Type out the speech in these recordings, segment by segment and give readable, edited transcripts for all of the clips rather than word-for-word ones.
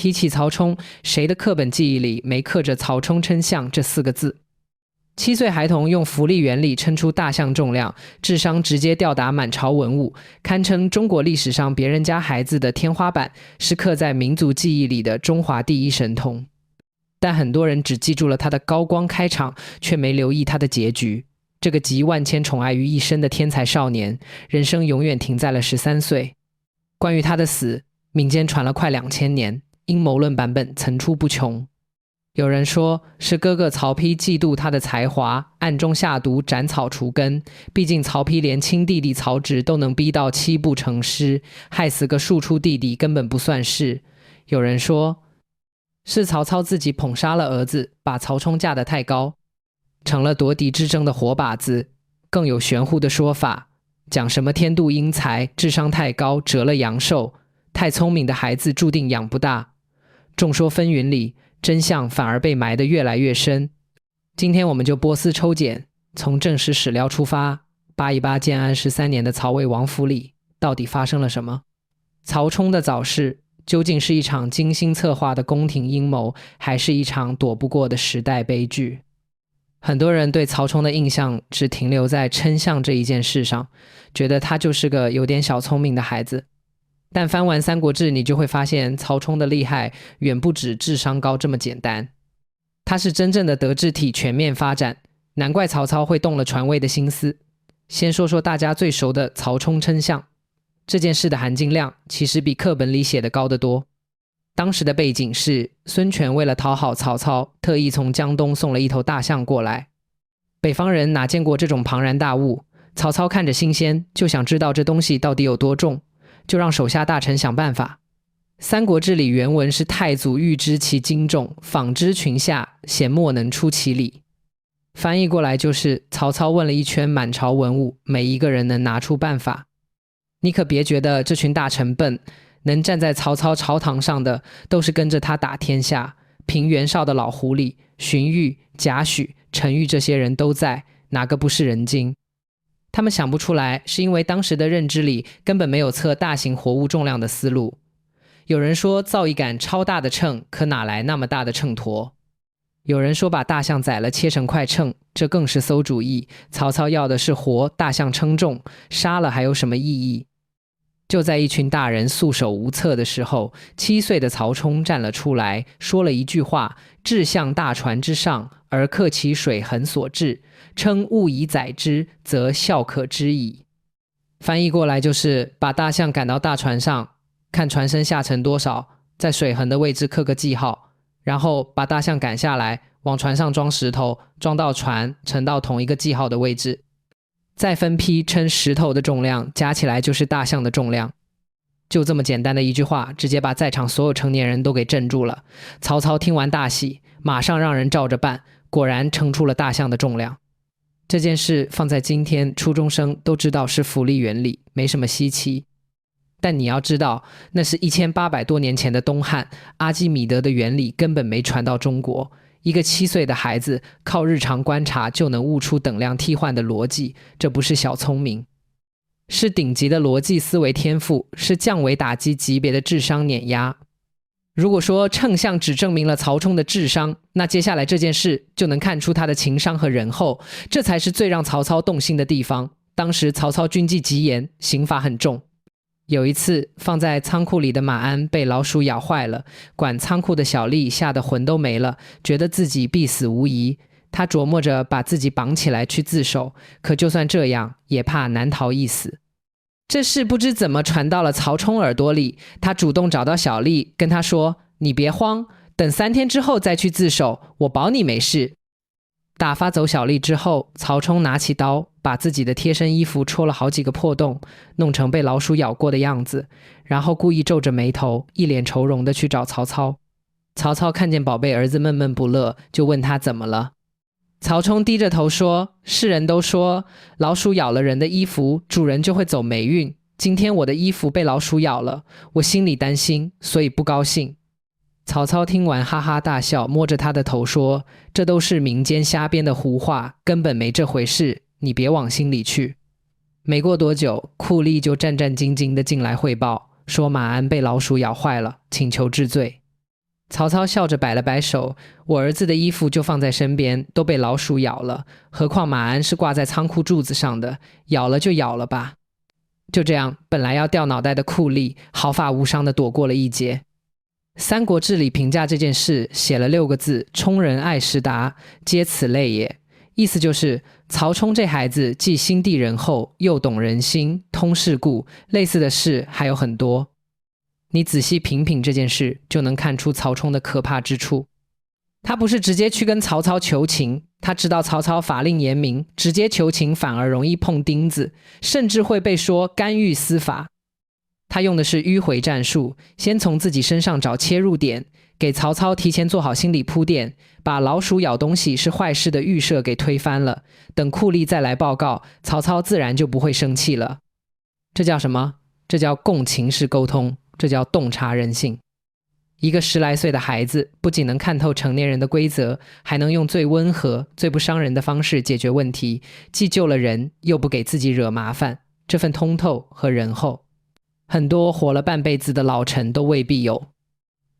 提起曹冲，谁的课本记忆里没刻着曹冲称象这4个字？7岁孩童用浮力原理称出大象重量，智商直接吊打满朝文武，堪称中国历史上别人家孩子的天花板，是刻在民族记忆里的中华第一神童。但很多人只记住了他的高光开场，却没留意他的结局。这个集万千宠爱于一身的天才少年，人生永远停在了13岁。关于他的死，民间传了快2000年，阴谋论版本层出不穷。有人说是哥哥曹丕嫉妒他的才华，暗中下毒斩草除根，毕竟曹丕连亲弟弟曹植都能逼到7步成诗，害死个庶出弟弟根本不算事。有人说是曹操自己捧杀了儿子，把曹冲架得太高，成了夺嫡之争的活靶子。更有玄乎的说法，讲什么天妒英才，智商太高折了阳寿，太聪明的孩子注定养不大。众说纷纭里，真相反而被埋得越来越深。今天我们就波斯抽检，从正史史料出发，扒一扒建安13年的曹魏王府里到底发生了什么。曹冲的早逝究竟是一场精心策划的宫廷阴谋，还是一场躲不过的时代悲剧？很多人对曹冲的印象只停留在称象这一件事上，觉得他就是个有点小聪明的孩子。但翻完《三国志》，你就会发现曹冲的厉害远不止智商高这么简单。他是真正的德智体全面发展，难怪曹操会动了传位的心思。先说说大家最熟的曹冲称象，这件事的含金量其实比课本里写的高得多。当时的背景是孙权为了讨好曹操，特意从江东送了一头大象过来。北方人哪见过这种庞然大物，曹操看着新鲜，就想知道这东西到底有多重，就让手下大臣想办法。《三国志》里原文是太祖欲知其斤重，访之群下，咸莫能出其理。翻译过来就是曹操问了一圈满朝文武，没一个人能拿出办法。你可别觉得这群大臣笨，能站在曹操朝堂上的都是跟着他打天下，平袁绍的老狐狸荀彧、贾诩、陈馭这些人都在，哪个不是人精？他们想不出来，是因为当时的认知里根本没有测大型活物重量的思路。有人说造一杆超大的秤，可哪来那么大的秤砣？有人说把大象宰了切成块秤，这更是馊主意。曹操要的是活大象称重，杀了还有什么意义？就在一群大人束手无策的时候，7岁的曹冲站了出来，说了一句话：志向大船之上，而克其水衡所至，称物以载之，则效可知矣。翻译过来就是把大象赶到大船上，看船身下沉多少，在水衡的位置刻个记号，然后把大象赶下来，往船上装石头，装到船沉到同一个记号的位置，再分批称石头的重量，加起来就是大象的重量。就这么简单的一句话，直接把在场所有成年人都给镇住了。曹操听完大喜，马上让人照着办，果然称出了大象的重量。这件事放在今天，初中生都知道是浮力原理，没什么稀奇。但你要知道，那是1800多年前的东汉，阿基米德的原理根本没传到中国。一个7岁的孩子靠日常观察就能悟出等量替换的逻辑，这不是小聪明，是顶级的逻辑思维天赋，是降维打击级别的智商碾压。如果说称象只证明了曹冲的智商，那接下来这件事就能看出他的情商和仁厚，这才是最让曹操动心的地方。当时曹操军纪极严，刑罚很重。有一次放在仓库里的马鞍被老鼠咬坏了，管仓库的小吏吓得魂都没了，觉得自己必死无疑。他琢磨着把自己绑起来去自首，可就算这样也怕难逃一死。这事不知怎么传到了曹冲耳朵里，他主动找到小吏跟他说：你别慌，等3天之后再去自首，我保你没事。打发走小吏之后，曹冲拿起刀，把自己的贴身衣服戳了好几个破洞，弄成被老鼠咬过的样子，然后故意皱着眉头，一脸愁容的去找曹操。曹操看见宝贝儿子闷闷不乐，就问他怎么了。曹冲低着头说：世人都说老鼠咬了人的衣服，主人就会走霉运，今天我的衣服被老鼠咬了，我心里担心，所以不高兴。曹操听完哈哈大笑，摸着他的头说：这都是民间瞎编的胡话，根本没这回事，你别往心里去。没过多久，酷吏就战战兢兢地进来汇报，说马鞍被老鼠咬坏了，请求治罪。曹操笑着摆了摆手，我儿子的衣服就放在身边，都被老鼠咬了，何况马鞍是挂在仓库柱子上的，咬了就咬了吧。就这样，本来要掉脑袋的酷吏毫发无伤地躲过了一劫。《三国志》里评价这件事写了6个字：充人爱时达，皆此类也。意思就是曹冲这孩子既心地仁厚，又懂人心，通世故，类似的事还有很多。你仔细品品这件事，就能看出曹冲的可怕之处。他不是直接去跟曹操求情，他知道曹操法令严明，直接求情反而容易碰钉子，甚至会被说干预司法。他用的是迂回战术，先从自己身上找切入点，给曹操提前做好心理铺垫，把老鼠咬东西是坏事的预设给推翻了。等酷吏再来报告，曹操自然就不会生气了。这叫什么？这叫共情式沟通，这叫洞察人性。一个10来岁的孩子不仅能看透成年人的规则，还能用最温和、最不伤人的方式解决问题，既救了人，又不给自己惹麻烦。这份通透和仁厚，很多活了半辈子的老臣都未必有。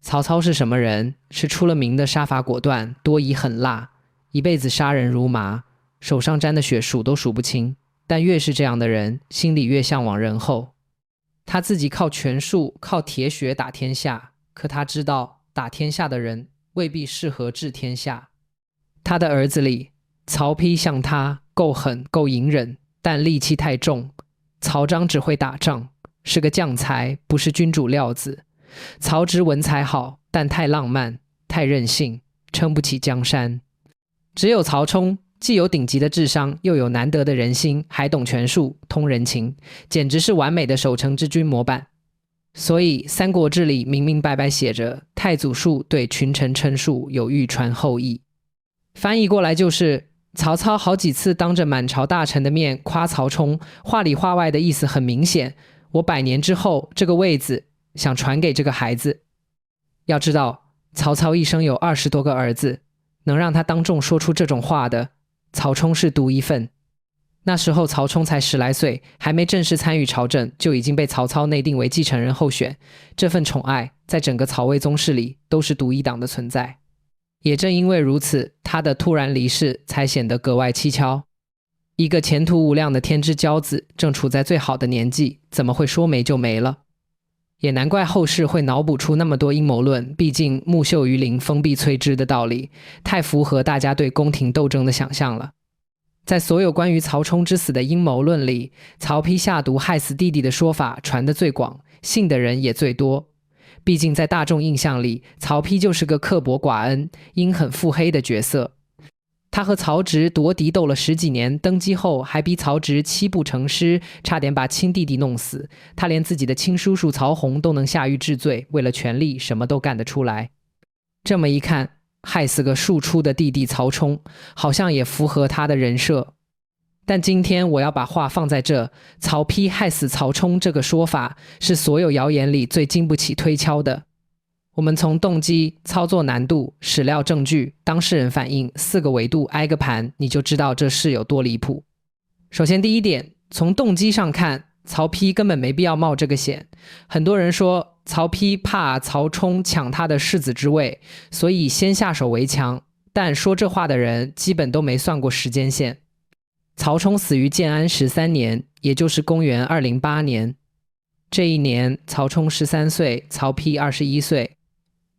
曹操是什么人？是出了名的杀伐果断，多疑狠辣，一辈子杀人如麻，手上沾的血数都数不清。但越是这样的人，心里越向往仁厚。他自己靠权术、靠铁血打天下，可他知道打天下的人未必适合治天下。他的儿子里，曹丕像他够狠够隐忍，但戾气太重。曹彰只会打仗，是个将才，不是君主料子。曹植文采好，但太浪漫太任性，撑不起江山。只有曹冲既有顶级的智商，又有难得的人心，还懂权术通人情，简直是完美的守成之君模板。所以《三国志》里明明白白写着太祖术对群臣称术有欲传后意，翻译过来就是曹操好几次当着满朝大臣的面夸曹冲，话里话外的意思很明显，我100年之后这个位子想传给这个孩子。要知道曹操一生有20多个儿子，能让他当众说出这种话的，曹冲是独一份。那时候曹冲才10来岁，还没正式参与朝政，就已经被曹操内定为继承人候选。这份宠爱在整个曹魏宗室里都是独一档的存在。也正因为如此，他的突然离世才显得格外蹊跷。一个前途无量的天之骄子，正处在最好的年纪，怎么会说没就没了？也难怪后世会脑补出那么多阴谋论，毕竟木秀于林，风必摧之的道理，太符合大家对宫廷斗争的想象了。在所有关于曹冲之死的阴谋论里，曹丕下毒害死弟弟的说法传得最广，信的人也最多。毕竟在大众印象里，曹丕就是个刻薄寡恩、阴狠腹黑的角色。他和曹植夺嫡斗了10几年，登基后还逼曹植7步成诗，差点把亲弟弟弄死。他连自己的亲叔叔曹洪都能下狱治罪，为了权力什么都干得出来。这么一看，害死个庶出的弟弟曹冲，好像也符合他的人设。但今天我要把话放在这，曹丕害死曹冲这个说法是所有谣言里最经不起推敲的。我们从动机、操作难度、史料证据、当事人反应4个维度挨个盘，你就知道这事有多离谱。首先第一点，从动机上看，曹丕根本没必要冒这个险。很多人说曹丕怕曹冲抢他的世子之位，所以先下手为强，但说这话的人基本都没算过时间线。曹冲死于建安13年，也就是公元208年。这一年曹冲13岁，曹丕21岁。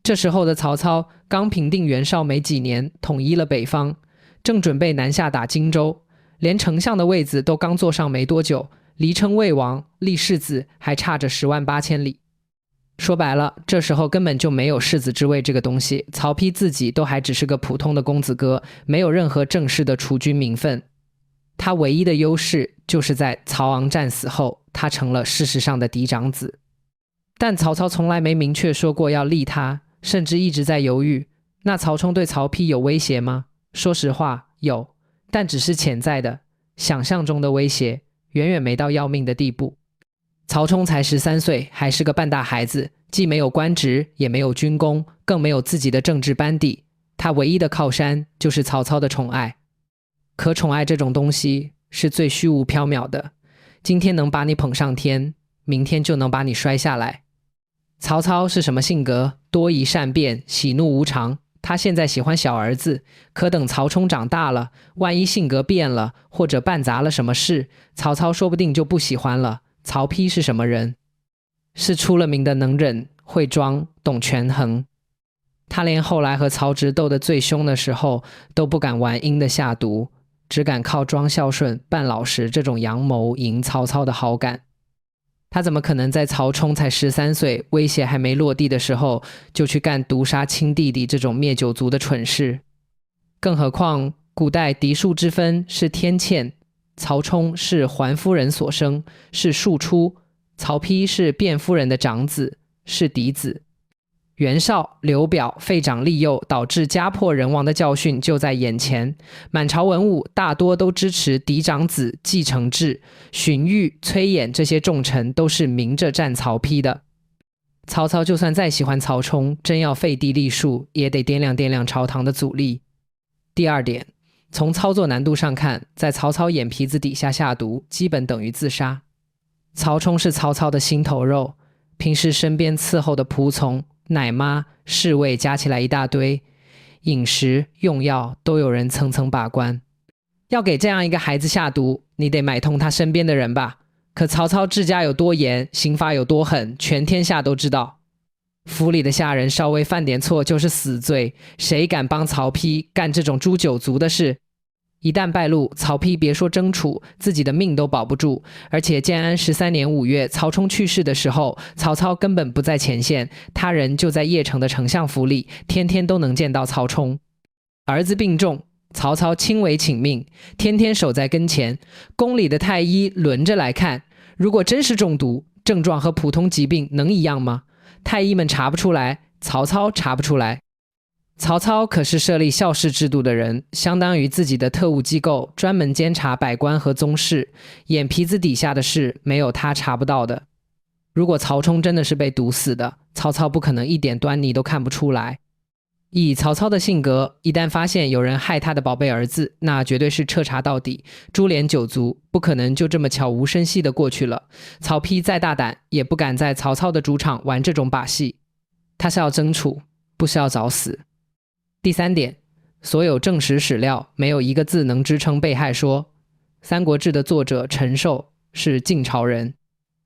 这时候的曹操刚平定袁绍没几年，统一了北方，正准备南下打荆州，连丞相的位子都刚坐上没多久，离称魏王立世子还差着10万8千里。说白了，这时候根本就没有世子之位这个东西，曹丕自己都还只是个普通的公子哥，没有任何正式的储君名分。他唯一的优势就是在曹昂战死后，他成了事实上的嫡长子。但曹操从来没明确说过要立他，甚至一直在犹豫。那曹冲对曹丕有威胁吗？说实话，有，但只是潜在的、想象中的威胁，远远没到要命的地步。曹冲才13岁，还是个半大孩子，既没有官职，也没有军功，更没有自己的政治班底。他唯一的靠山就是曹操的宠爱。可宠爱这种东西是最虚无缥缈的，今天能把你捧上天，明天就能把你摔下来。曹操是什么性格？多疑善变，喜怒无常。他现在喜欢小儿子，可等曹冲长大了，万一性格变了，或者办砸了什么事，曹操说不定就不喜欢了。曹丕是什么人？是出了名的能忍、会装、懂权衡。他连后来和曹植斗得最凶的时候，都不敢玩阴的下毒，只敢靠装孝顺、扮老实这种阳谋赢曹操的好感。他怎么可能在曹冲才13岁，威胁还没落地的时候，就去干毒杀亲弟弟这种灭九族的蠢事？更何况古代嫡庶之分是天堑，曹冲是桓夫人所生，是庶出；曹丕是卞夫人的长子，是嫡子。袁绍、刘表废长立幼，导致家破人亡的教训就在眼前。满朝文武大多都支持嫡长子继承制，荀彧、崔琰这些重臣都是明着站曹丕的。曹操就算再喜欢曹冲，真要废帝立庶，也得掂量掂量朝堂的阻力。第二点，从操作难度上看，在曹操眼皮子底下下毒，基本等于自杀。曹冲是曹操的心头肉，平时身边伺候的仆从、奶妈、侍卫加起来一大堆，饮食用药都有人层层把关。要给这样一个孩子下毒，你得买通他身边的人吧？可曹操治家有多严，刑罚有多狠，全天下都知道。府里的下人稍微犯点错就是死罪，谁敢帮曹丕干这种诛九族的事？一旦败露，曹丕别说争储，自己的命都保不住。而且建安13年5月，曹冲去世的时候，曹操根本不在前线，他人就在邺城的丞相府里，天天都能见到曹冲。儿子病重，曹操亲为请命，天天守在跟前，宫里的太医轮着来看。如果真是中毒，症状和普通疾病能一样吗？太医们查不出来，曹操查不出来。曹操可是设立校试制度的人，相当于自己的特务机构，专门监察百官和宗室，眼皮子底下的事没有他查不到的。如果曹冲真的是被毒死的，曹操不可能一点端倪都看不出来。以曹操的性格，一旦发现有人害他的宝贝儿子，那绝对是彻查到底，株连九族，不可能就这么悄无声息的过去了。曹丕再大胆，也不敢在曹操的主场玩这种把戏。他是要争储，不是要找死。第三点，所有正史史料没有一个字能支撑被害说。《三国志》的作者陈寿是晋朝人，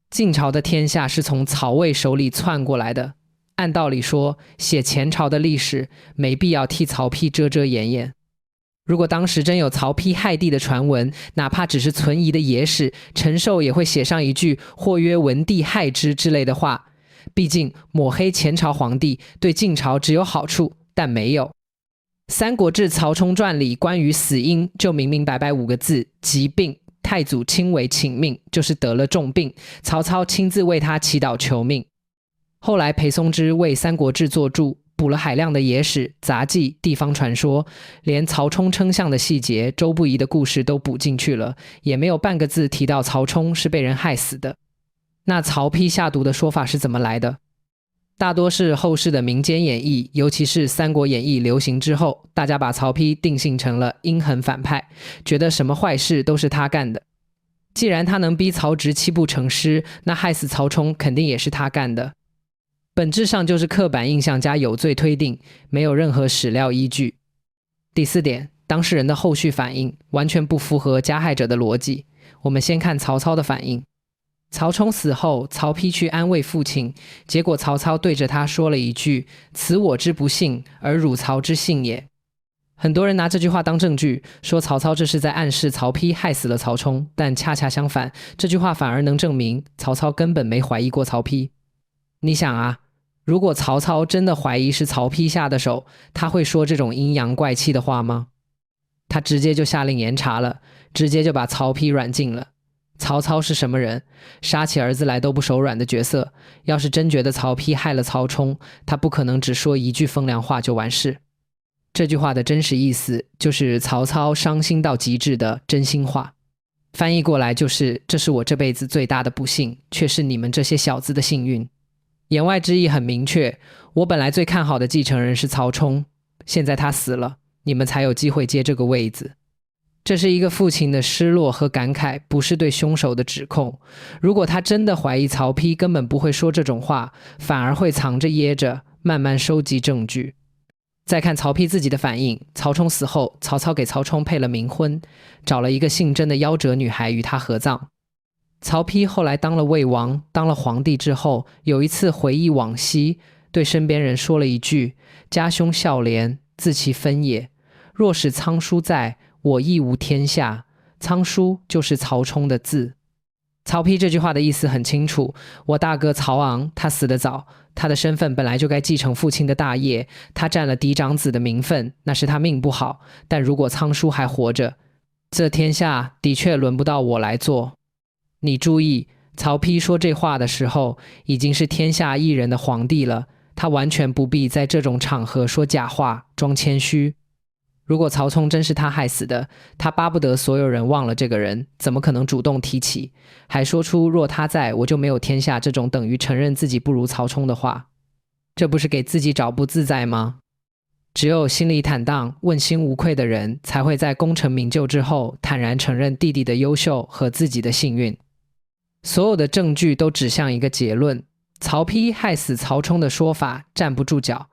晋朝的天下是从曹魏手里篡过来的。按道理说，写前朝的历史没必要替曹丕遮遮掩掩。如果当时真有曹丕害帝的传闻，哪怕只是存疑的野史，陈寿也会写上一句或曰文帝害之之类的话。毕竟抹黑前朝皇帝对晋朝只有好处，但没有。《三国志·曹冲传》里关于死因就明明白白5个字：疾病。太祖亲为请命，就是得了重病，曹操亲自为他祈祷求命。后来裴松之为《三国志》作注，补了海量的野史、杂记、地方传说，连曹冲称象的细节、周不疑的故事都补进去了，也没有半个字提到曹冲是被人害死的。那曹丕下毒的说法是怎么来的？大多是后世的民间演绎，尤其是《三国演义》流行之后，大家把曹丕定性成了阴狠反派，觉得什么坏事都是他干的。既然他能逼曹植七步成诗，那害死曹冲肯定也是他干的。本质上就是刻板印象加有罪推定，没有任何史料依据。第四点，当事人的后续反应完全不符合加害者的逻辑。我们先看曹操的反应。曹冲死后，曹丕去安慰父亲，结果曹操对着他说了一句：“此我之不幸，而汝曹之幸也。”很多人拿这句话当证据，说曹操这是在暗示曹丕害死了曹冲，但恰恰相反，这句话反而能证明曹操根本没怀疑过曹丕。你想啊，如果曹操真的怀疑是曹丕下的手，他会说这种阴阳怪气的话吗？他直接就下令严查了，直接就把曹丕软禁了。曹操是什么人？杀起儿子来都不手软的角色。要是真觉得曹丕害了曹冲，他不可能只说一句风凉话就完事。这句话的真实意思就是曹操伤心到极致的真心话，翻译过来就是这是我这辈子最大的不幸，却是你们这些小子的幸运。言外之意很明确，我本来最看好的继承人是曹冲，现在他死了，你们才有机会接这个位子。这是一个父亲的失落和感慨，不是对凶手的指控。如果他真的怀疑曹丕，根本不会说这种话，反而会藏着掖着，慢慢收集证据。再看曹丕自己的反应，曹冲死后，曹操给曹冲配了冥婚，找了一个姓甄的夭折女孩与他合葬。曹丕后来当了魏王，当了皇帝之后，有一次回忆往昔，对身边人说了一句：家兄孝廉，自其分也。若使仓叔在，我亦无天下。仓叔就是曹冲的字。曹丕这句话的意思很清楚，我大哥曹昂他死得早，他的身份本来就该继承父亲的大业，他占了嫡长子的名分，那是他命不好。但如果仓叔还活着，这天下的确轮不到我来做。你注意，曹丕说这话的时候，已经是天下一人的皇帝了，他完全不必在这种场合说假话，装谦虚。如果曹冲真是他害死的，他巴不得所有人忘了这个人，怎么可能主动提起，还说出若他在，我就没有天下这种等于承认自己不如曹冲的话？这不是给自己找不自在吗？只有心里坦荡、问心无愧的人，才会在功成名就之后，坦然承认弟弟的优秀和自己的幸运。所有的证据都指向一个结论：曹丕害死曹冲的说法站不住脚。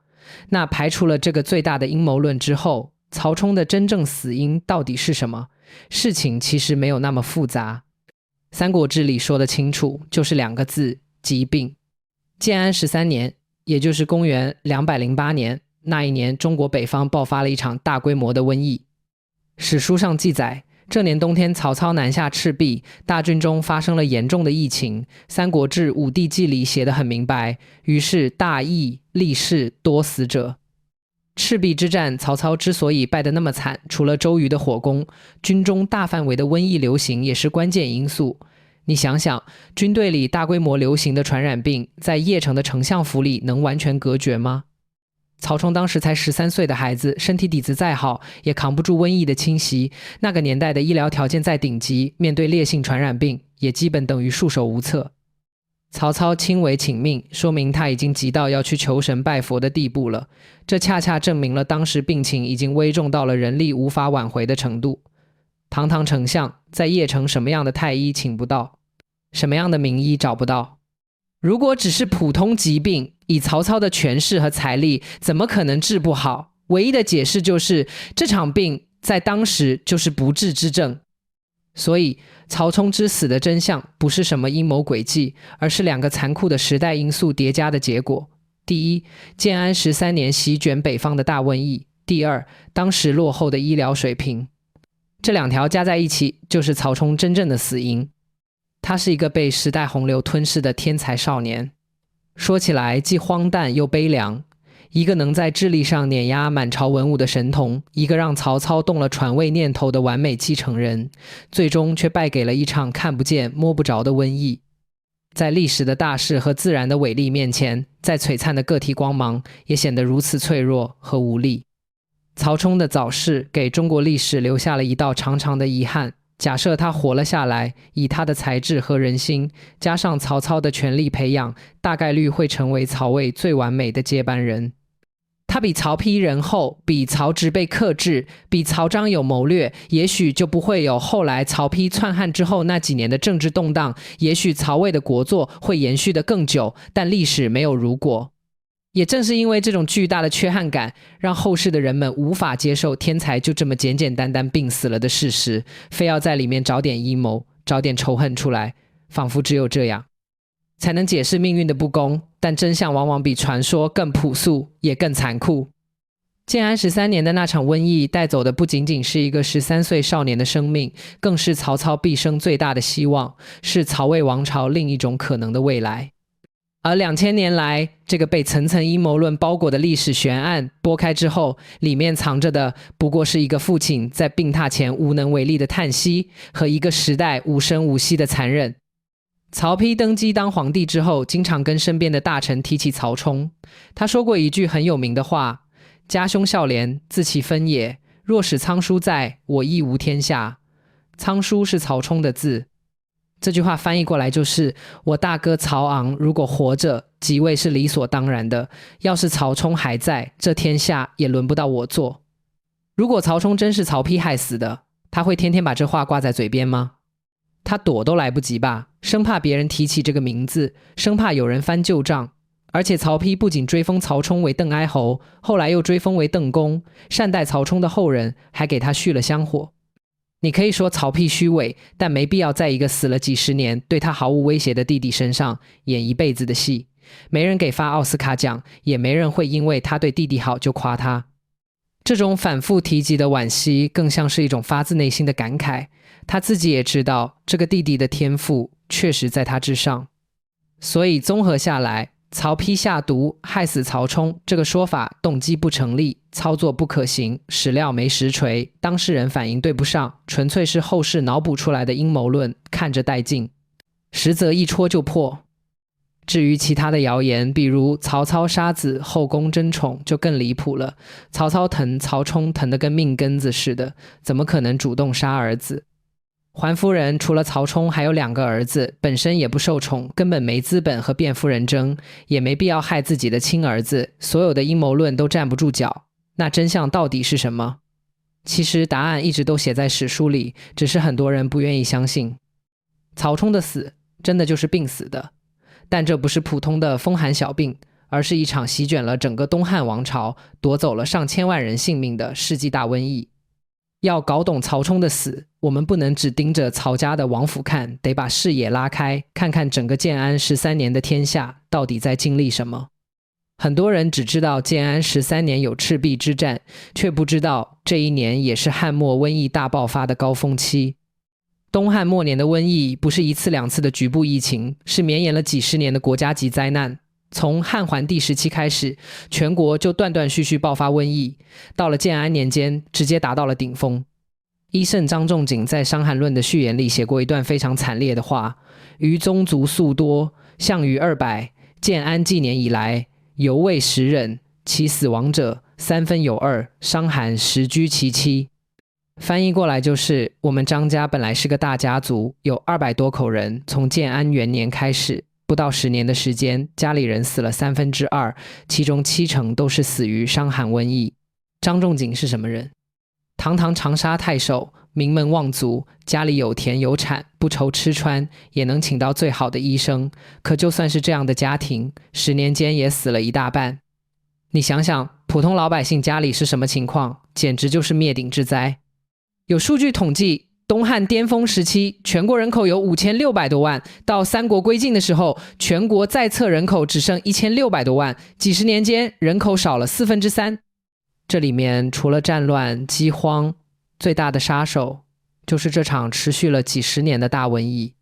那排除了这个最大的阴谋论之后，曹冲的真正死因到底是什么？事情其实没有那么复杂。三国志里说得清楚，就是2个字：疾病。建安13年，也就是公元208年，那一年中国北方爆发了一场大规模的瘟疫。史书上记载，这年冬天曹操南下赤壁，大军中发生了严重的疫情。三国志武帝纪里写得很明白，于是大疫，立世，多死者。赤壁之战，曹操之所以败得那么惨，除了周瑜的火攻，军中大范围的瘟疫流行也是关键因素。你想想，军队里大规模流行的传染病，在邺城的丞相府里能完全隔绝吗？曹冲当时才13岁的孩子，身体底子再好，也扛不住瘟疫的侵袭。那个年代的医疗条件再顶级，面对烈性传染病，也基本等于束手无策。曹操亲为请命，说明他已经急到要去求神拜佛的地步了。这恰恰证明了当时病情已经危重到了人力无法挽回的程度。堂堂丞相，在邺城什么样的太医请不到，什么样的名医找不到？如果只是普通疾病，以曹操的权势和财力，怎么可能治不好？唯一的解释就是，这场病在当时就是不治之症。所以曹冲之死的真相不是什么阴谋诡计，而是2个残酷的时代因素叠加的结果。第一，建安13年席卷北方的大瘟疫；第二，当时落后的医疗水平。这2条加在一起，就是曹冲真正的死因。他是一个被时代洪流吞噬的天才少年。说起来既荒诞又悲凉，一个能在智力上碾压满朝文武的神童，一个让曹操动了传位念头的完美继承人，最终却败给了一场看不见摸不着的瘟疫。在历史的大势和自然的伟力面前，再璀璨的个体光芒也显得如此脆弱和无力。曹冲的早逝给中国历史留下了一道长长的遗憾。假设他活了下来，以他的才智和人心，加上曹操的全力培养，大概率会成为曹魏最完美的接班人。他比曹丕仁厚，比曹植被克制，比曹彰有谋略，也许就不会有后来曹丕篡汉之后那几年的政治动荡，也许曹魏的国祚会延续得更久，但历史没有如果。也正是因为这种巨大的缺憾感，让后世的人们无法接受天才就这么简简单单病死了的事实，非要在里面找点阴谋，找点仇恨出来，仿佛只有这样才能解释命运的不公，但真相往往比传说更朴素，也更残酷。建安13年的那场瘟疫带走的不仅仅是一个13岁少年的生命，更是曹操毕生最大的希望，是曹魏王朝另一种可能的未来。而2000年来，这个被层层阴谋论包裹的历史悬案拨开之后，里面藏着的不过是一个父亲在病榻前无能为力的叹息，和一个时代无声无息的残忍。曹丕登基当皇帝之后，经常跟身边的大臣提起曹冲。他说过一句很有名的话：家兄孝廉，自其分也。若使仓叔在，我亦无天下。仓叔是曹冲的字。这句话翻译过来就是，我大哥曹昂如果活着，即位是理所当然的，要是曹冲还在，这天下也轮不到我做。如果曹冲真是曹丕害死的，他会天天把这话挂在嘴边吗？他躲都来不及吧，生怕别人提起这个名字，生怕有人翻旧账。而且曹丕不仅追封曹冲为邓哀侯，后来又追封为邓公，善待曹冲的后人，还给他续了香火。你可以说曹丕虚伪，但没必要在一个死了几十年对他毫无威胁的弟弟身上演一辈子的戏。没人给发奥斯卡奖，也没人会因为他对弟弟好就夸他。这种反复提及的惋惜更像是一种发自内心的感慨，他自己也知道这个弟弟的天赋确实在他之上。所以综合下来，曹丕下毒害死曹冲这个说法动机不成立，操作不可行，史料没实锤，当事人反应对不上，纯粹是后世脑补出来的阴谋论，看着带劲，实则一戳就破。至于其他的谣言，比如曹操杀子后宫争宠，就更离谱了。曹操疼曹冲疼得跟命根子似的，怎么可能主动杀儿子？桓夫人除了曹冲还有2个儿子，本身也不受宠，根本没资本和卞夫人争，也没必要害自己的亲儿子，所有的阴谋论都站不住脚。那真相到底是什么？其实答案一直都写在史书里，只是很多人不愿意相信。曹冲的死真的就是病死的，但这不是普通的风寒小病，而是一场席卷了整个东汉王朝，夺走了上千万人性命的世纪大瘟疫。要搞懂曹冲的死，我们不能只盯着曹家的王府看，得把视野拉开，看看整个建安13年的天下到底在经历什么。很多人只知道建安13年有赤壁之战，却不知道这一年也是汉末瘟疫大爆发的高峰期。东汉末年的瘟疫不是1次2次的局部疫情，是绵延了几十年的国家级灾难。从汉桓帝时期开始，全国就断断续续爆发瘟疫，到了建安年间直接达到了顶峰。医圣张仲景在《伤寒论》的序言里写过一段非常惨烈的话：余宗族素多，项羽200，建安纪年以来，犹未10人，其死亡者3分有2，伤寒实居其7。翻译过来就是，我们张家本来是个大家族，有200多口人，从建安元年开始，不到10年的时间，家里人死了2/3，其中70%都是死于伤寒瘟疫。张仲景是什么人？堂堂长沙太守，名门望族，家里有田有产，不愁吃穿，也能请到最好的医生。可就算是这样的家庭，10年间也死了一大半。你想想，普通老百姓家里是什么情况？简直就是灭顶之灾。有数据统计，东汉巅峰时期全国人口有5600多万，到三国归晋的时候，全国在册人口只剩1600多万，几十年间人口少了3/4。这里面除了战乱饥荒，最大的杀手就是这场持续了几十年的大瘟疫。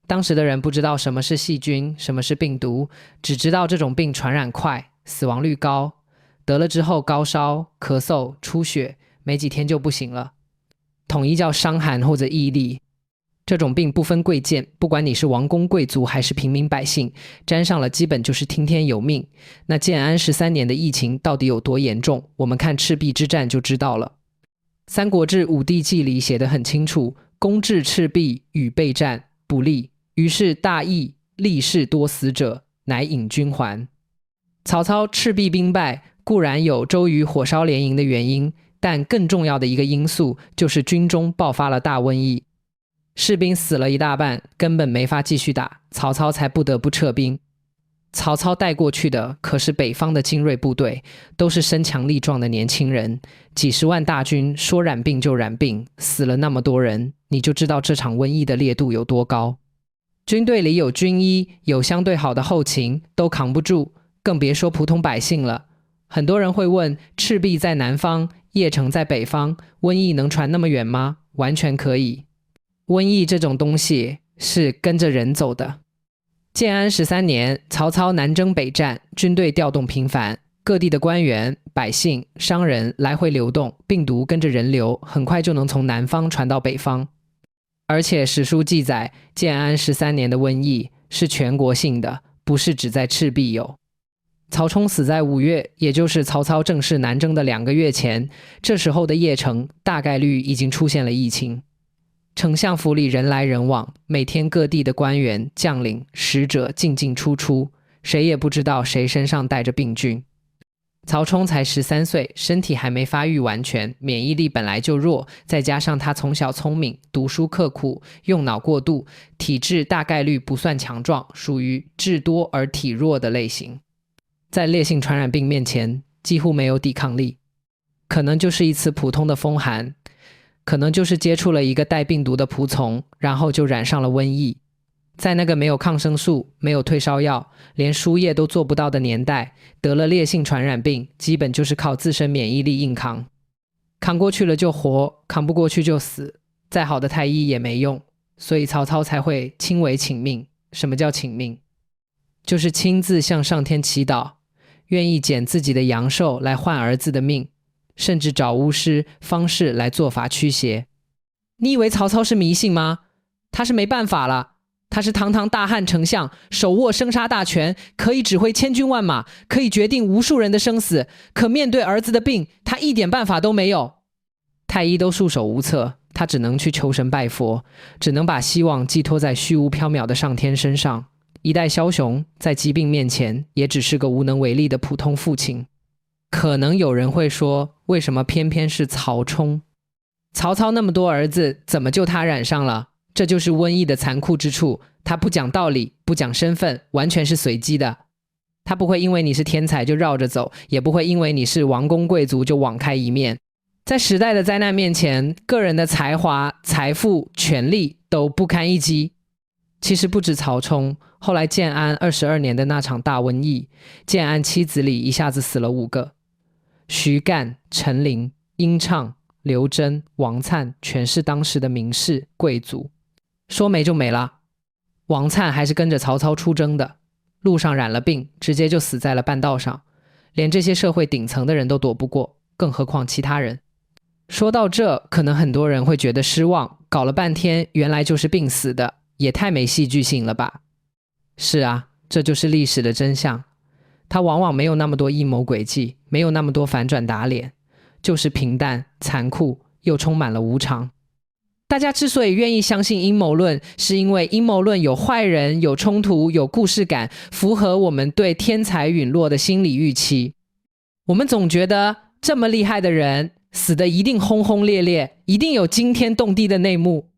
当时的人不知道什么是细菌，什么是病毒，只知道这种病传染快，死亡率高，得了之后高烧、咳嗽、出血，没几天就不行了，统一叫伤寒或者疫痢。这种病不分贵贱，不管你是王公贵族还是平民百姓，沾上了基本就是听天由命。那建安13年的疫情到底有多严重，我们看赤壁之战就知道了。三国志武帝纪里写得很清楚，攻至赤壁，与备战，不利，于是大疫，立士多死者，乃引军还。曹操赤壁兵败固然有周瑜火烧连营的原因，但更重要的一个因素就是军中爆发了大瘟疫，士兵死了一大半，根本没法继续打，曹操才不得不撤兵。曹操带过去的可是北方的精锐部队，都是身强力壮的年轻人，几十万大军说染病就染病，死了那么多人，你就知道这场瘟疫的烈度有多高。军队里有军医，有相对好的后勤，都扛不住，更别说普通百姓了。很多人会问，赤壁在南方，邺城在北方，瘟疫能传那么远吗？完全可以。瘟疫这种东西是跟着人走的。建安13年，曹操南征北战，军队调动频繁，各地的官员、百姓、商人来回流动，病毒跟着人流，很快就能从南方传到北方。而且史书记载，建安13年的瘟疫是全国性的，不是只在赤壁有。曹冲死在5月，也就是曹操正式南征的2个月前，这时候的邺城大概率已经出现了疫情。丞相府里人来人往，每天各地的官员、将领、使者进进出出，谁也不知道谁身上带着病菌。曹冲才13岁，身体还没发育完全，免疫力本来就弱，再加上他从小聪明，读书刻苦，用脑过度，体质大概率不算强壮，属于智多而体弱的类型。在烈性传染病面前，几乎没有抵抗力。可能就是一次普通的风寒，可能就是接触了一个带病毒的仆从，然后就染上了瘟疫。在那个没有抗生素、没有退烧药、连输液都做不到的年代，得了烈性传染病，基本就是靠自身免疫力硬扛。扛过去了就活，扛不过去就死，再好的太医也没用，所以曹操才会亲为请命。什么叫请命？就是亲自向上天祈祷，愿意捡自己的阳寿来换儿子的命，甚至找巫师方士来做法驱邪。你以为曹操是迷信吗？他是没办法了。他是堂堂大汉丞相，手握生杀大权，可以指挥千军万马，可以决定无数人的生死，可面对儿子的病，他一点办法都没有。太医都束手无策，他只能去求神拜佛，只能把希望寄托在虚无缥缈的上天身上。一代枭雄在疾病面前也只是个无能为力的普通父亲。可能有人会说，为什么偏偏是曹冲？曹操那么多儿子，怎么就他染上了？这就是瘟疫的残酷之处，他不讲道理，不讲身份，完全是随机的。他不会因为你是天才就绕着走，也不会因为你是王公贵族就网开一面。在时代的灾难面前，个人的才华、财富、权力都不堪一击。其实不止曹冲，后来建安22年的那场大瘟疫，建安妻子里一下子死了5个。徐干、陈琳、殷畅、刘桢、王粲全是当时的名士贵族。说没就没了。王粲还是跟着曹操出征的，路上染了病，直接就死在了半道上，连这些社会顶层的人都躲不过，更何况其他人。说到这，可能很多人会觉得失望，搞了半天原来就是病死的，也太没戏剧性了吧。是啊，这就是历史的真相，它往往没有那么多阴谋诡计，没有那么多反转打脸，就是平淡、残酷，又充满了无常。大家之所以愿意相信阴谋论，是因为阴谋论有坏人、有冲突、有故事感，符合我们对天才陨落的心理预期。我们总觉得这么厉害的人死的一定轰轰烈烈，一定有惊天动地的内幕。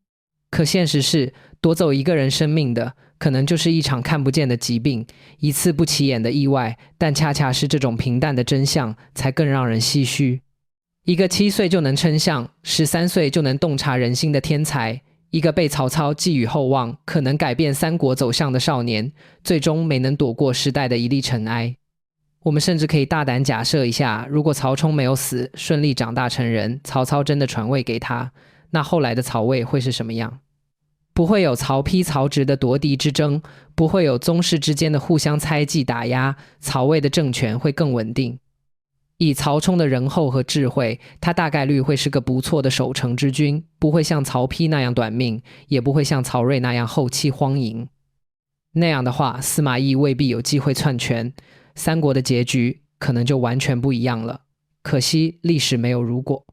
可现实是，夺走一个人生命的可能就是一场看不见的疾病，一次不起眼的意外，但恰恰是这种平淡的真相才更让人唏嘘。一个7岁就能称象，13岁就能洞察人心的天才，一个被曹操寄予厚望，可能改变三国走向的少年，最终没能躲过时代的一粒尘埃。我们甚至可以大胆假设一下，如果曹冲没有死，顺利长大成人，曹操真的传位给他，那后来的曹魏会是什么样？不会有曹丕、曹植的夺嫡之争，不会有宗室之间的互相猜忌打压，曹魏的政权会更稳定。以曹冲的仁厚和智慧，他大概率会是个不错的守城之君，不会像曹丕那样短命，也不会像曹睿那样后期荒淫。那样的话，司马懿未必有机会篡权，三国的结局可能就完全不一样了。可惜历史没有如果。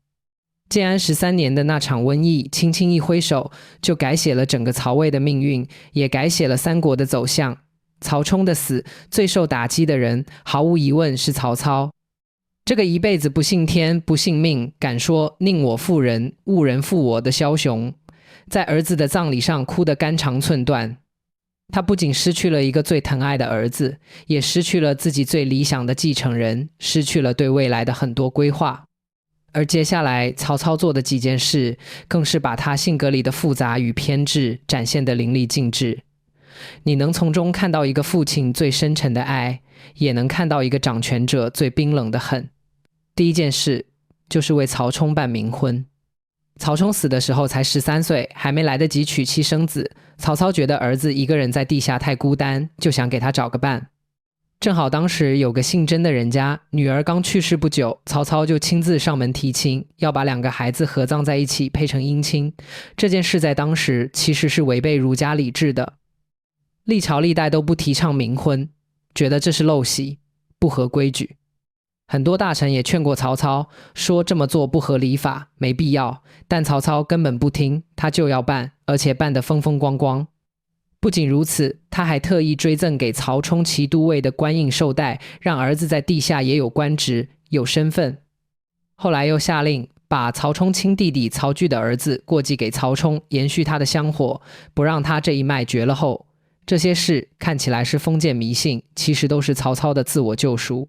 建安13年的那场瘟疫，轻轻一挥手，就改写了整个曹魏的命运，也改写了三国的走向。曹冲的死，最受打击的人，毫无疑问是曹操。这个一辈子不信天不信命，敢说宁我负人勿人负我的枭雄，在儿子的葬礼上哭得肝肠寸断。他不仅失去了一个最疼爱的儿子，也失去了自己最理想的继承人，失去了对未来的很多规划。而接下来曹操做的几件事，更是把他性格里的复杂与偏执展现得淋漓尽致。你能从中看到一个父亲最深沉的爱，也能看到一个掌权者最冰冷的恨。第一件事就是为曹冲办冥婚。曹冲死的时候才13岁，还没来得及娶妻生子，曹操觉得儿子一个人在地下太孤单，就想给他找个伴。正好当时有个姓甄的人家，女儿刚去世不久，曹操就亲自上门提亲，要把2个孩子合葬在一起，配成姻亲。这件事在当时其实是违背儒家礼制的，历朝历代都不提倡冥婚，觉得这是陋习，不合规矩。很多大臣也劝过曹操，说这么做不合礼法，没必要，但曹操根本不听，他就要办，而且办得风风光光。不仅如此，他还特意追赠给曹冲骑都尉的官印绶带，让儿子在地下也有官职有身份。后来又下令把曹冲亲弟弟曹据的儿子过继给曹冲，延续他的香火，不让他这一脉绝了后。这些事看起来是封建迷信，其实都是曹操的自我救赎。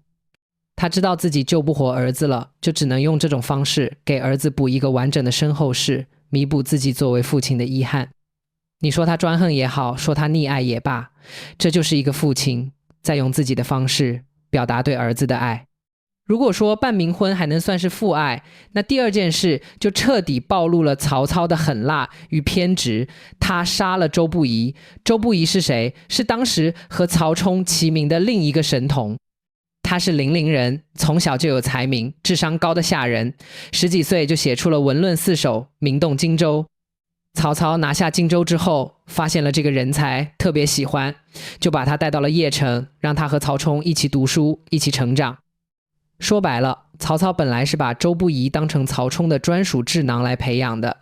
他知道自己救不活儿子了，就只能用这种方式给儿子补一个完整的身后事，弥补自己作为父亲的遗憾。你说他专横也好，说他溺爱也罢，这就是一个父亲在用自己的方式表达对儿子的爱。如果说办冥婚还能算是父爱，那第二件事就彻底暴露了曹操的狠辣与偏执。他杀了周不疑。周不疑是谁？是当时和曹冲齐名的另一个神童。他是零陵人，从小就有才名，智商高的吓人，10几岁就写出了文论4首，名动荆州。曹操拿下荆州之后，发现了这个人才，特别喜欢，就把他带到了邺城，让他和曹冲一起读书，一起成长。说白了，曹操本来是把周不疑当成曹冲的专属智囊来培养的，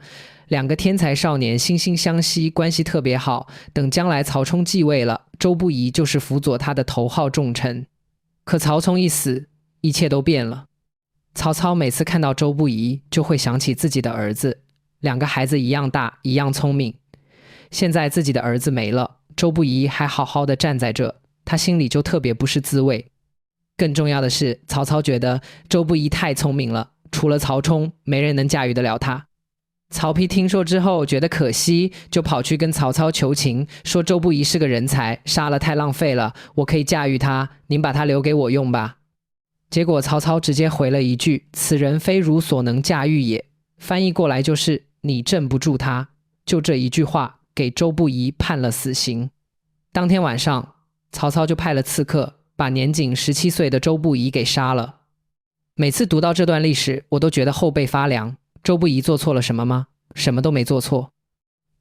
两个天才少年惺惺相惜，关系特别好。等将来曹冲继位了，周不疑就是辅佐他的头号重臣。可曹冲一死，一切都变了。曹操每次看到周不疑，就会想起自己的儿子，两个孩子一样大，一样聪明。现在自己的儿子没了，周不疑还好好的站在这，他心里就特别不是滋味。更重要的是，曹操觉得周不疑太聪明了，除了曹冲，没人能驾驭得了他。曹丕听说之后觉得可惜，就跑去跟曹操求情，说周不疑是个人才，杀了太浪费了，我可以驾驭他，您把他留给我用吧。结果曹操直接回了一句：此人非汝所能驾驭也，翻译过来就是你镇不住他。就这一句话给周不疑判了死刑。当天晚上，曹操就派了刺客把年仅17岁的周不疑给杀了。每次读到这段历史，我都觉得后背发凉。周不疑做错了什么吗？什么都没做错。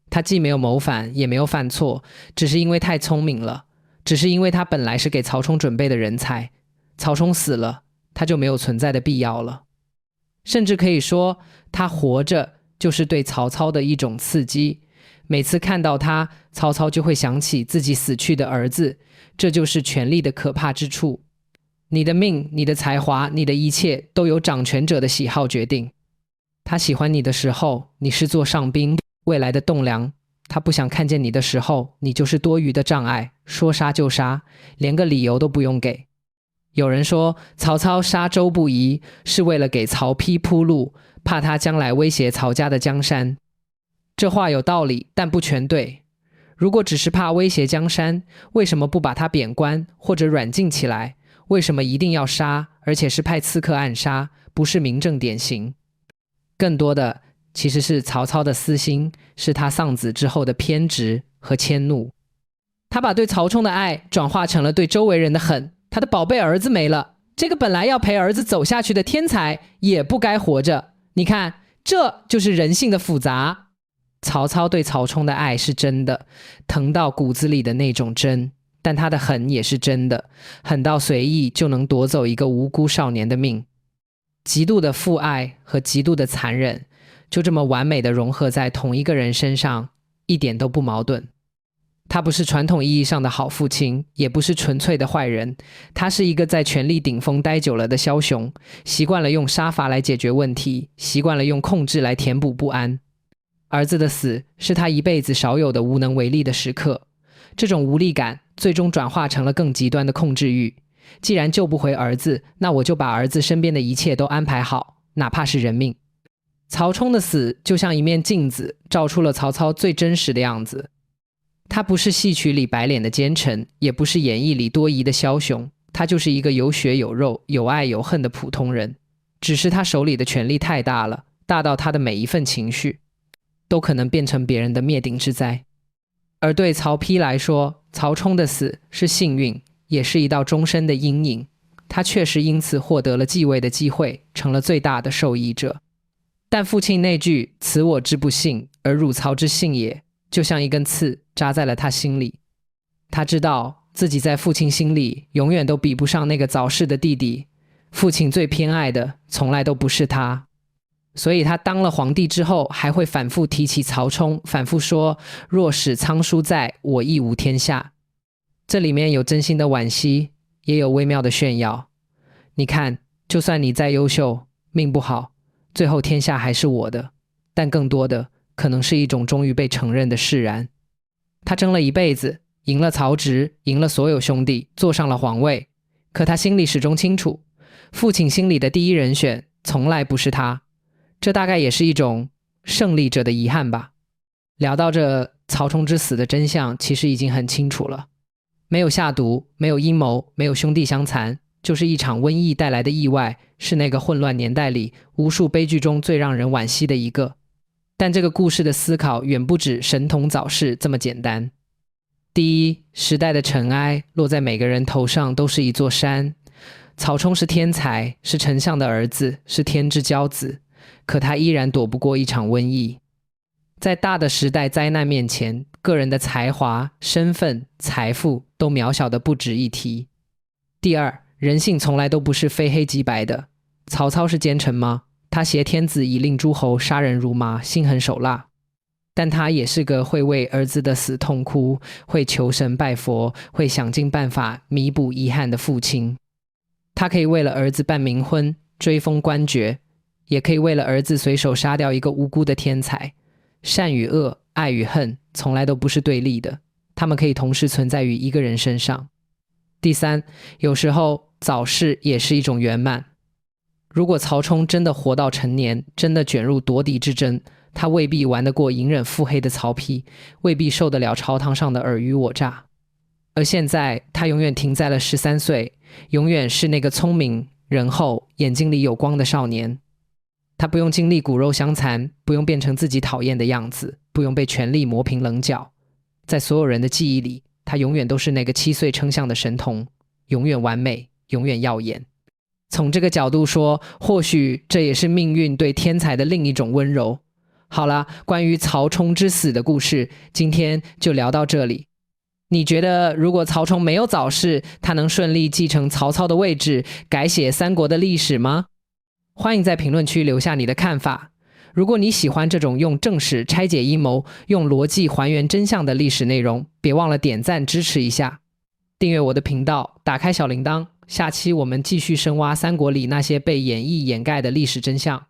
他既没有谋反，也没有犯错，只是因为太聪明了，只是因为他本来是给曹冲准备的人才。曹冲死了，他就没有存在的必要了。甚至可以说，他活着就是对曹操的一种刺激。每次看到他，曹操就会想起自己死去的儿子，这就是权力的可怕之处。你的命、你的才华、你的一切都由掌权者的喜好决定。他喜欢你的时候，你是座上宾，未来的栋梁；他不想看见你的时候，你就是多余的障碍，说杀就杀，连个理由都不用给。有人说曹操杀周不疑是为了给曹丕铺路，怕他将来威胁曹家的江山。这话有道理，但不全对。如果只是怕威胁江山，为什么不把他贬官或者软禁起来？为什么一定要杀，而且是派刺客暗杀，不是明正典刑？更多的其实是曹操的私心，是他丧子之后的偏执和迁怒。他把对曹冲的爱转化成了对周围人的恨。他的宝贝儿子没了，这个本来要陪儿子走下去的天才也不该活着。你看，这就是人性的复杂。曹操对曹冲的爱是真的，疼到骨子里的那种真，但他的狠也是真的，狠到随意就能夺走一个无辜少年的命。极度的父爱和极度的残忍，就这么完美的融合在同一个人身上，一点都不矛盾。他不是传统意义上的好父亲，也不是纯粹的坏人，他是一个在权力顶峰待久了的枭雄，习惯了用杀伐来解决问题，习惯了用控制来填补不安。儿子的死是他一辈子少有的无能为力的时刻，这种无力感最终转化成了更极端的控制欲。既然救不回儿子，那我就把儿子身边的一切都安排好，哪怕是人命。曹冲的死就像一面镜子，照出了曹操最真实的样子。他不是戏曲里白脸的奸臣，也不是演义里多疑的枭雄，他就是一个有血有肉、有爱有恨的普通人。只是他手里的权力太大了，大到他的每一份情绪都可能变成别人的灭顶之灾。而对曹丕来说，曹冲的死是幸运，也是一道终身的阴影。他确实因此获得了继位的机会，成了最大的受益者。但父亲那句此我之不幸，而汝曹之幸也，就像一根刺扎在了他心里。他知道自己在父亲心里永远都比不上那个早逝的弟弟，父亲最偏爱的从来都不是他。所以他当了皇帝之后，还会反复提起曹冲，反复说若使仓叔在，我亦无天下。这里面有真心的惋惜，也有微妙的炫耀。你看，就算你再优秀，命不好，最后天下还是我的，但更多的可能是一种终于被承认的释然。他争了一辈子，赢了曹植，赢了所有兄弟，坐上了皇位，可他心里始终清楚，父亲心里的第一人选从来不是他。这大概也是一种胜利者的遗憾吧。聊到这曹冲之死的真相，其实已经很清楚了。没有下毒，没有阴谋，没有兄弟相残，就是一场瘟疫带来的意外，是那个混乱年代里无数悲剧中最让人惋惜的一个。但这个故事的思考远不止神童早逝这么简单。第一，时代的尘埃落在每个人头上都是一座山。曹冲是天才，是丞相的儿子，是天之骄子，可他依然躲不过一场瘟疫。在大的时代灾难面前，个人的才华、身份、财富都渺小的不值一提。第二，人性从来都不是非黑即白的。曹操是奸臣吗？他挟天子以令诸侯，杀人如麻，心狠手辣。但他也是个会为儿子的死痛哭，会求神拜佛，会想尽办法弥补遗憾的父亲。他可以为了儿子办冥婚，追封官爵，也可以为了儿子随手杀掉一个无辜的天才。善与恶，爱与恨，从来都不是对立的，他们可以同时存在于一个人身上。第三，有时候早逝也是一种圆满。如果曹冲真的活到成年，真的卷入夺嫡之争，他未必玩得过隐忍腹黑的曹丕，未必受得了朝堂上的尔虞我诈。而现在他永远停在了13岁，永远是那个聪明仁厚眼睛里有光的少年。他不用经历骨肉相残，不用变成自己讨厌的样子，不用被权力磨平棱角。在所有人的记忆里，他永远都是那个7岁称象的神童，永远完美，永远耀眼。从这个角度说，或许这也是命运对天才的另一种温柔。好了，关于曹冲之死的故事，今天就聊到这里。你觉得如果曹冲没有早逝，他能顺利继承曹操的位置，改写三国的历史吗？欢迎在评论区留下你的看法。如果你喜欢这种用正史拆解阴谋，用逻辑还原真相的历史内容，别忘了点赞支持一下，订阅我的频道，打开小铃铛。下期我们继续深挖三国里那些被演绎掩盖的历史真相。